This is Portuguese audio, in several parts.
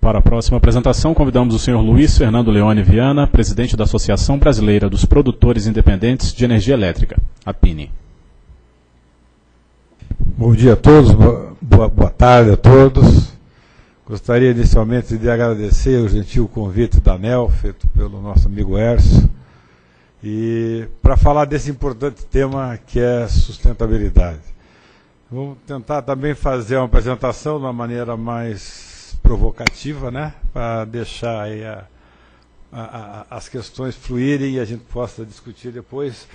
Para a próxima apresentação, convidamos o senhor Luiz Fernando Leone Viana, presidente da Associação Brasileira dos Produtores Independentes de Energia Elétrica, APINE. Bom dia a todos, boa tarde a todos. Gostaria inicialmente de agradecer o gentil convite da ANEEL, feito pelo nosso amigo Hércio, e para falar desse importante tema que é sustentabilidade. Vamos tentar também fazer uma apresentação de uma maneira mais provocativa, né, para deixar aí as questões fluírem e a gente possa discutir depois.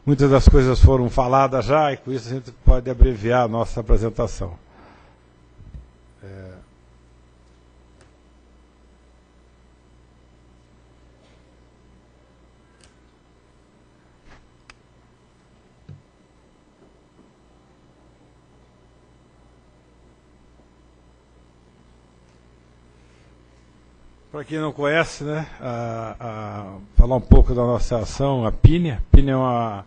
Muitas das coisas foram faladas já e com isso a gente pode abreviar a nossa apresentação. Para quem não conhece, né, falar um pouco da nossa ação, a APINE. A APINE é uma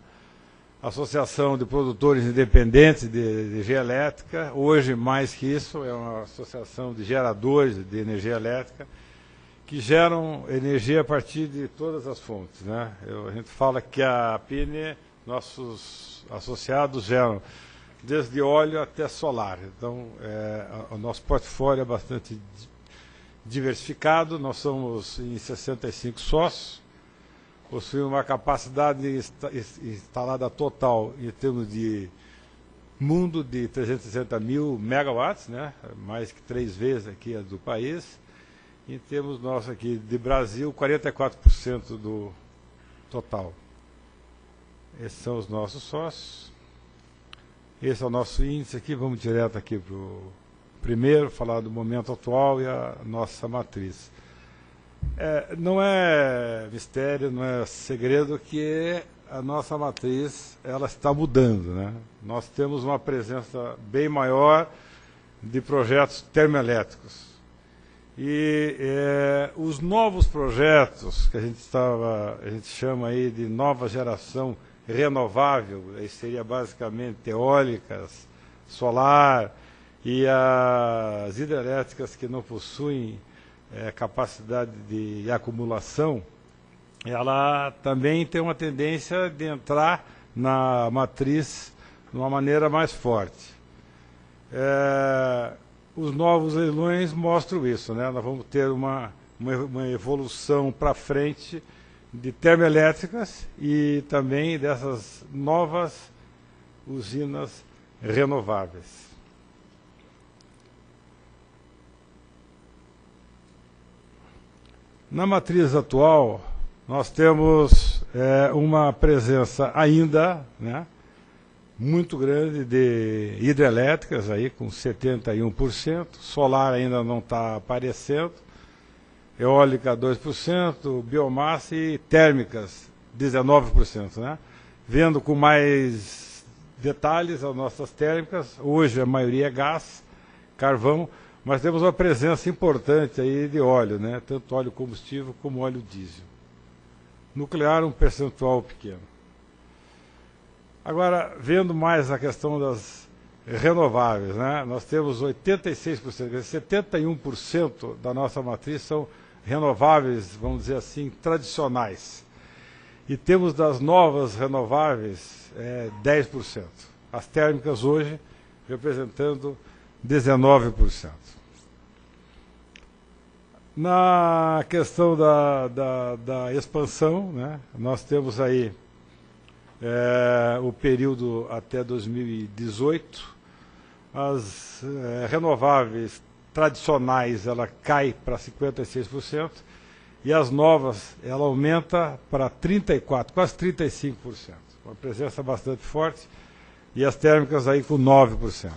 associação de produtores independentes de energia elétrica. Hoje, mais que isso, é uma associação de geradores de energia elétrica que geram energia a partir de todas as fontes, né? A gente fala que a APINE, nossos associados geram desde óleo até solar. Então, o nosso portfólio é bastante diversificado. Nós somos em 65 sócios, possuímos uma capacidade instalada total em termos de mundo de 360 mil megawatts, né? Mais que 3 vezes aqui a do país. E temos nosso aqui de Brasil 44% do total. Esses são os nossos sócios. Esse é o nosso índice aqui. Vamos direto aqui para o primeiro, falar do momento atual e a nossa matriz. Não é mistério, não é segredo que a nossa matriz ela está mudando, né? Nós temos uma presença bem maior de projetos termoelétricos. E os novos projetos que a gente chama aí de nova geração renovável, aí seria basicamente eólicas, solar, e as hidrelétricas que não possuem capacidade de acumulação, ela também tem uma tendência de entrar na matriz de uma maneira mais forte. Os novos leilões mostram isso, né? Nós vamos ter uma evolução para frente de termoelétricas e também dessas novas usinas renováveis. Na matriz atual, nós temos uma presença ainda, né, muito grande de hidrelétricas, aí, com 71%, solar ainda não está aparecendo, eólica 2%, biomassa e térmicas 19%. Né? Vendo com mais detalhes as nossas térmicas, hoje a maioria é gás, carvão, mas temos uma presença importante aí de óleo, né? Tanto óleo combustível como óleo diesel. Nuclear, um percentual pequeno. Agora, vendo mais a questão das renováveis, né? Nós temos 86%, 71% da nossa matriz são renováveis, vamos dizer assim, tradicionais. E temos das novas renováveis 10%. As térmicas hoje representando 19%. Na questão da expansão, né, nós temos aí o período até 2018. As renováveis tradicionais ela cai para 56% e as novas ela aumenta para 34%, quase 35%. Uma presença bastante forte e as térmicas aí com 9%.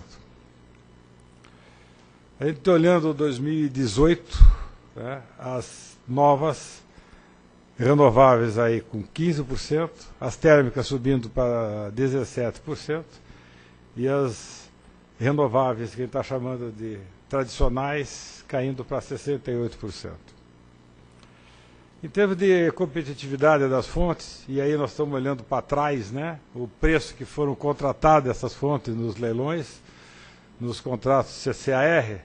A gente está olhando 2018, né, as novas renováveis aí com 15%, as térmicas subindo para 17% e as renováveis, que a gente está chamando de tradicionais, caindo para 68%. Em termos de competitividade das fontes, e aí nós estamos olhando para trás, né, o preço que foram contratadas essas fontes nos leilões, nos contratos CCAR,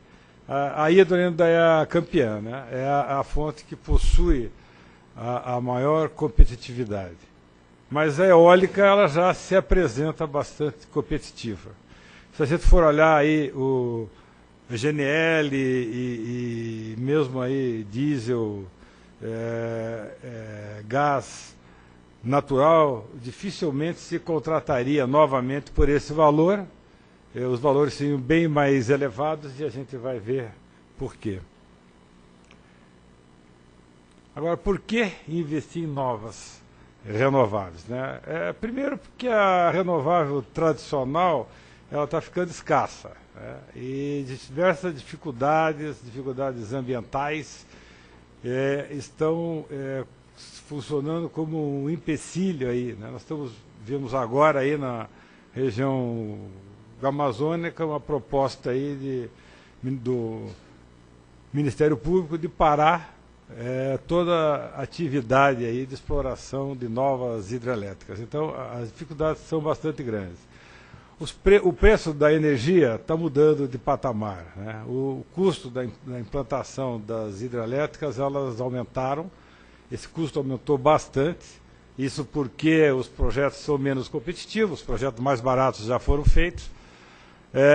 A hidroelétrica é a campeã, né? É a fonte que possui a maior competitividade. Mas a eólica ela já se apresenta bastante competitiva. Se a gente for olhar aí o GNL e mesmo aí diesel, gás natural, dificilmente se contrataria novamente por esse valor. Os valores seriam bem mais elevados e a gente vai ver por quê. Agora, por que investir em novas renováveis, né? Primeiro porque a renovável tradicional ela está ficando escassa, né? E diversas dificuldades ambientais estão funcionando como um empecilho aí, né? Nós vemos agora aí na região amazônica uma proposta aí do Ministério Público de parar toda a atividade aí de exploração de novas hidrelétricas. Então as dificuldades são bastante grandes. O preço da energia está mudando de patamar, né? O custo da implantação das hidrelétricas elas aumentaram, esse custo aumentou bastante, isso porque os projetos são menos competitivos, os projetos mais baratos já foram feitos.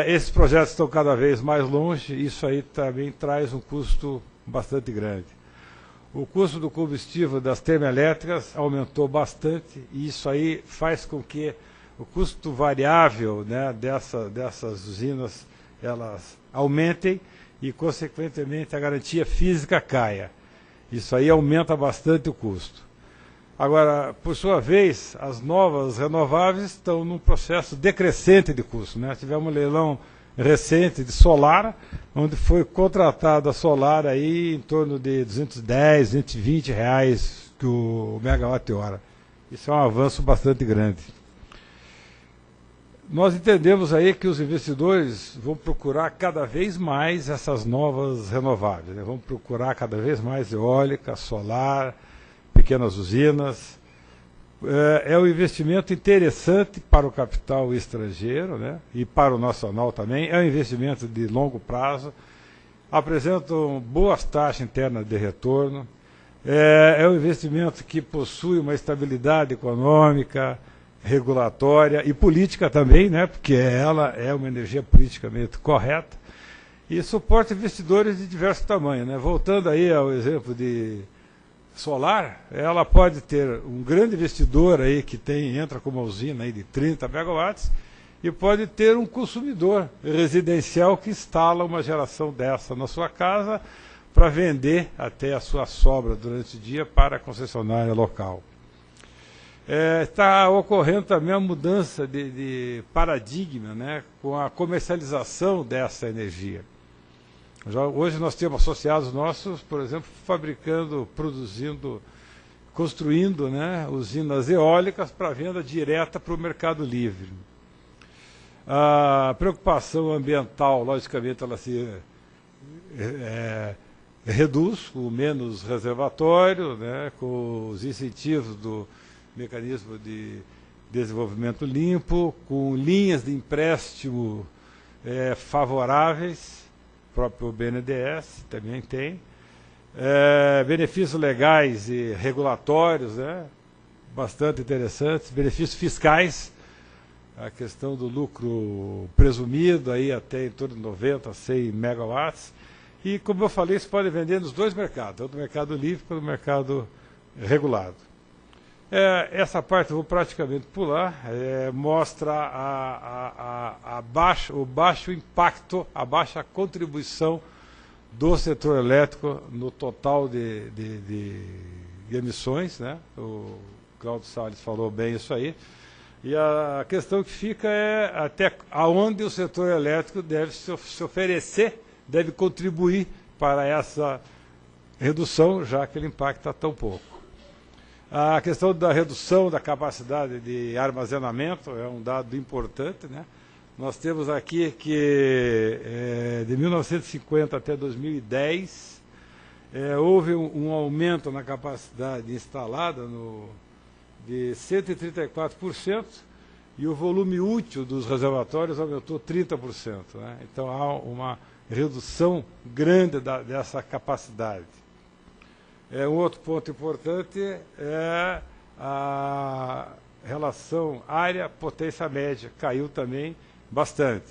Esses projetos estão cada vez mais longe, isso aí também traz um custo bastante grande. O custo do combustível das termoelétricas aumentou bastante e isso aí faz com que o custo variável, né, dessas usinas elas aumentem e, consequentemente, a garantia física caia. Isso aí aumenta bastante o custo. Agora, por sua vez, as novas renováveis estão num processo decrescente de custo, né? Tivemos um leilão recente de solar, onde foi contratada a solar aí em torno de 210, 220 reais o megawatt-hora. Isso é um avanço bastante grande. Nós entendemos aí que os investidores vão procurar cada vez mais essas novas renováveis, né? Vão procurar cada vez mais eólica, solar, pequenas usinas. É um investimento interessante para o capital estrangeiro, né? E para o nacional também. É um investimento de longo prazo, apresentam boas taxas internas de retorno. É um investimento que possui uma estabilidade econômica, regulatória e política também, né? Porque ela é uma energia politicamente correta. E suporta investidores de diversos tamanhos, né? Voltando aí ao exemplo de solar, ela pode ter um grande investidor aí que entra com uma usina aí de 30 megawatts e pode ter um consumidor residencial que instala uma geração dessa na sua casa para vender até a sua sobra durante o dia para a concessionária local. Está ocorrendo também a mudança de paradigma, né, com a comercialização dessa energia. Hoje nós temos associados nossos, por exemplo, construindo, né, usinas eólicas para venda direta para o mercado livre. A preocupação ambiental, logicamente, ela se reduz com menos reservatório, né, com os incentivos do mecanismo de desenvolvimento limpo, com linhas de empréstimo favoráveis. O próprio BNDES também tem, benefícios legais e regulatórios, né, bastante interessantes, benefícios fiscais, a questão do lucro presumido aí até em torno de 90 a 100 megawatts, e como eu falei, se pode vender nos dois mercados, tanto no mercado livre quanto no mercado regulado. Essa parte eu vou praticamente pular, mostra o baixo impacto, a baixa contribuição do setor elétrico no total de emissões, né? O Cláudio Salles falou bem isso aí. E a questão que fica é até onde o setor elétrico deve se oferecer, deve contribuir para essa redução, já que ele impacta tão pouco. A questão da redução da capacidade de armazenamento é um dado importante, né? Nós temos aqui que de 1950 até 2010 houve um aumento na capacidade instalada de 134% e o volume útil dos reservatórios aumentou 30%. Né? Então há uma redução grande dessa capacidade. Um outro ponto importante é a relação área-potência média, caiu também bastante.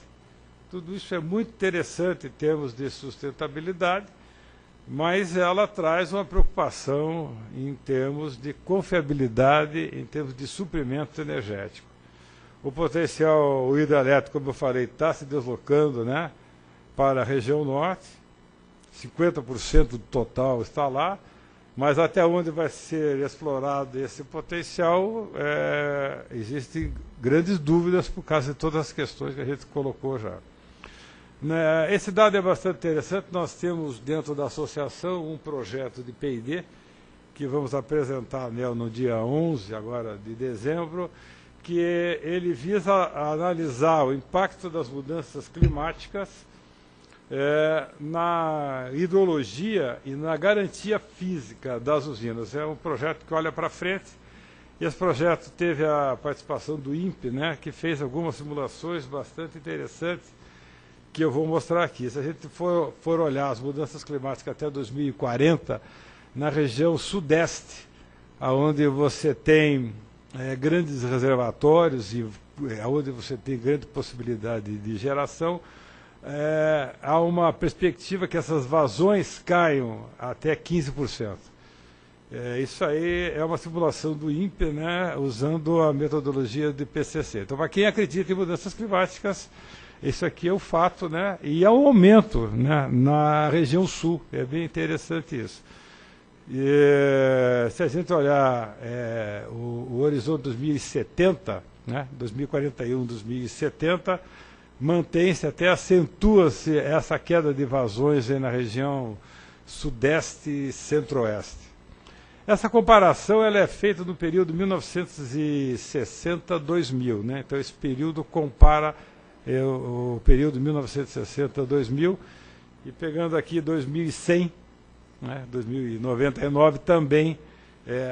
Tudo isso é muito interessante em termos de sustentabilidade, mas ela traz uma preocupação em termos de confiabilidade, em termos de suprimento energético. O potencial hidrelétrico, como eu falei, está se deslocando, né, para a região norte, 50% do total está lá, mas até onde vai ser explorado esse potencial, existem grandes dúvidas por causa de todas as questões que a gente colocou já. Esse dado é bastante interessante. Nós temos dentro da associação um projeto de P&D que vamos apresentar no dia 11 agora de dezembro, que ele visa analisar o impacto das mudanças climáticas na hidrologia e na garantia física das usinas. É um projeto que olha para frente, e esse projeto teve a participação do INPE, né, que fez algumas simulações bastante interessantes, que eu vou mostrar aqui. Se a gente for olhar as mudanças climáticas até 2040, na região sudeste, onde você tem grandes reservatórios e onde você tem grande possibilidade de geração, há uma perspectiva que essas vazões caiam até 15%. Isso aí é uma simulação do INPE, né, usando a metodologia de PCC. Então, para quem acredita em mudanças climáticas, isso aqui é o fato, né, e há um aumento, né, na região sul. É bem interessante isso. E, se a gente olhar o horizonte 2070, né, 2041, 2070, mantém-se, até acentua-se essa queda de vazões aí na região sudeste e centro-oeste. Essa comparação ela é feita no período 1960-2000, né? Então esse período compara o período 1960-2000, e pegando aqui 2100, né, 2099 também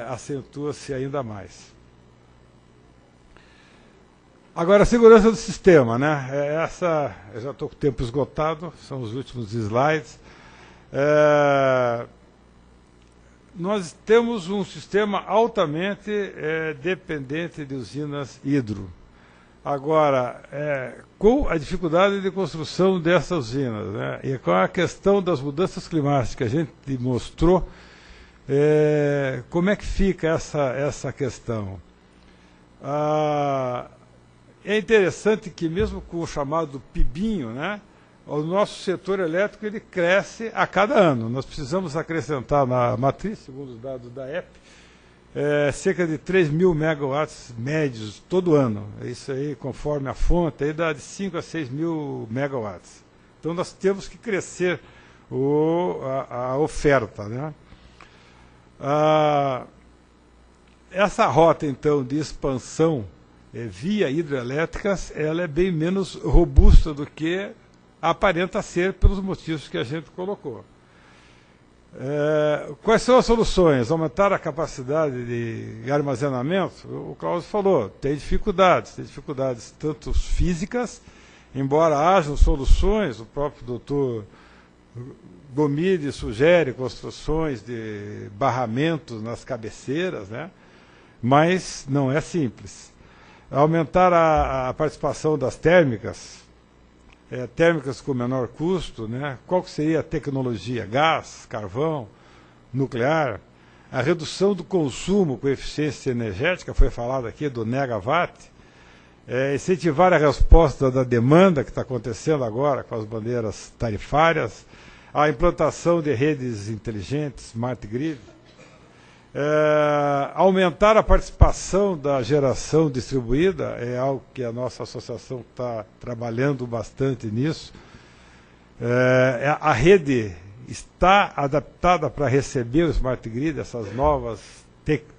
acentua-se ainda mais. Agora, a segurança do sistema, né? Eu já estou com o tempo esgotado, são os últimos slides. Nós temos um sistema altamente dependente de usinas hidro. Agora, com a dificuldade de construção dessas usinas, né, e com a questão das mudanças climáticas que a gente mostrou, como é que fica essa questão? É interessante que mesmo com o chamado PIBinho, né, o nosso setor elétrico ele cresce a cada ano. Nós precisamos acrescentar na matriz, segundo os dados da EP, cerca de 3 mil megawatts médios todo ano. Isso aí, conforme a fonte, aí dá de 5 a 6 mil megawatts. Então nós temos que crescer a oferta, né? Essa rota, então, de expansão via hidrelétricas, ela é bem menos robusta do que aparenta ser pelos motivos que a gente colocou. Quais são as soluções? Aumentar a capacidade de armazenamento? O Cláudio falou, tem dificuldades tanto físicas, embora hajam soluções, o próprio doutor Gomide sugere construções de barramentos nas cabeceiras, né? Mas não é simples. Aumentar a participação das térmicas, térmicas com menor custo, né? Qual que seria a tecnologia? Gás, carvão, nuclear. A redução do consumo com eficiência energética, foi falado aqui do negawatt. Incentivar a resposta da demanda que está acontecendo agora com as bandeiras tarifárias. A implantação de redes inteligentes, smart grid. Aumentar a participação da geração distribuída é algo que a nossa associação está trabalhando bastante nisso. A rede está adaptada para receber o smart grid, essas novas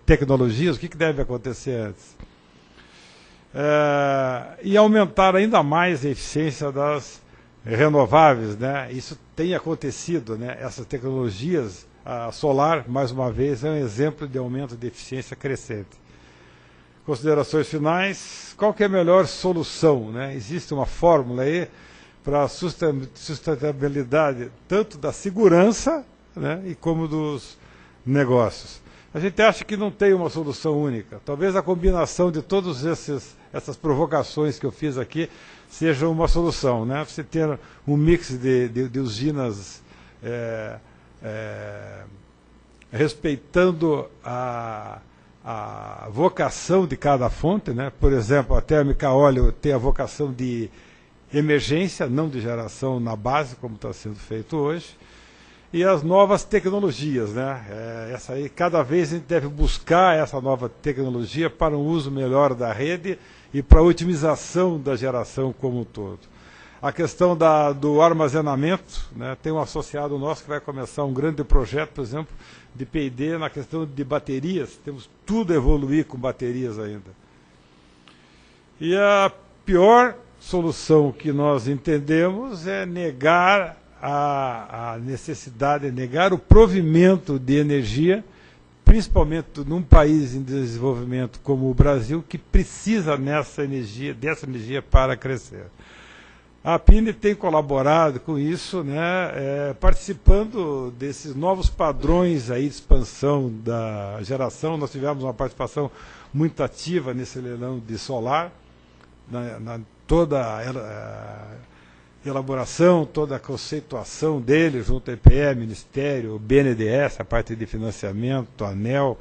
tecnologias. O que deve acontecer antes? E aumentar ainda mais a eficiência das renováveis, né? Isso tem acontecido, né? Essas tecnologias. A solar, mais uma vez, é um exemplo de aumento de eficiência crescente. Considerações finais. Qual que é a melhor solução, né? Existe uma fórmula aí para a sustentabilidade tanto da segurança, né, e como dos negócios. A gente acha que não tem uma solução única. Talvez a combinação de todas essas provocações que eu fiz aqui seja uma solução, né? Você ter um mix de usinas respeitando a vocação de cada fonte, né? Por exemplo, a térmica a óleo tem a vocação de emergência, não de geração na base, como está sendo feito hoje. E as novas tecnologias, né? Essa aí, cada vez a gente deve buscar essa nova tecnologia para um uso melhor da rede e para a otimização da geração como um todo. A questão do armazenamento, né? Tem um associado nosso que vai começar um grande projeto, por exemplo, de P&D na questão de baterias. Temos tudo a evoluir com baterias ainda. E a pior solução que nós entendemos é negar a necessidade, negar o provimento de energia, principalmente num país em desenvolvimento como o Brasil, que precisa dessa energia para crescer. A PINE tem colaborado com isso, né, participando desses novos padrões aí de expansão da geração. Nós tivemos uma participação muito ativa nesse leilão de solar, toda a elaboração, toda a conceituação dele, junto ao EPE, Ministério, o BNDES, a parte de financiamento, ANEEL,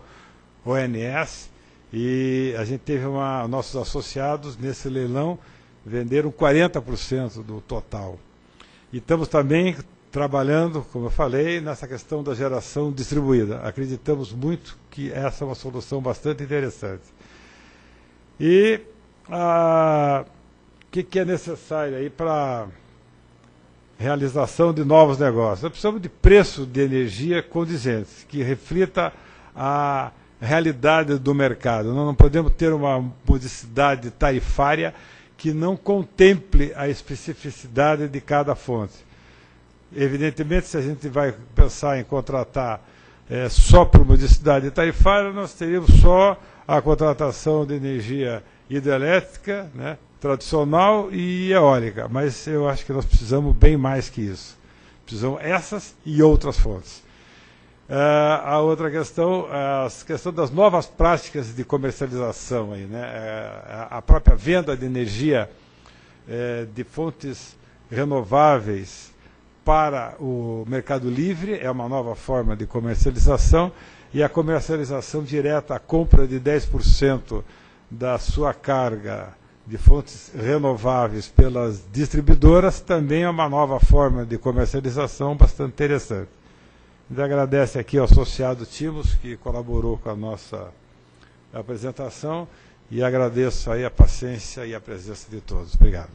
ONS, e a gente teve nossos associados nesse leilão venderam 40% do total. E estamos também trabalhando, como eu falei, nessa questão da geração distribuída. Acreditamos muito que essa é uma solução bastante interessante. E o que é necessário aí para realização de novos negócios? Nós precisamos de preço de energia condizentes, que reflita a realidade do mercado. Nós não podemos ter uma modicidade tarifária que não contemple a especificidade de cada fonte. Evidentemente, se a gente vai pensar em contratar só por modicidade tarifária, nós teríamos só a contratação de energia hidrelétrica, né, tradicional e eólica, mas eu acho que nós precisamos bem mais que isso. Precisamos essas e outras fontes. A outra questão, a questão das novas práticas de comercialização, aí, né? A própria venda de energia de fontes renováveis para o mercado livre é uma nova forma de comercialização, e a comercialização direta, a compra de 10% da sua carga de fontes renováveis pelas distribuidoras também é uma nova forma de comercialização bastante interessante. A gente agradece aqui ao associado Timos, que colaborou com a nossa apresentação, e agradeço aí a paciência e a presença de todos. Obrigado.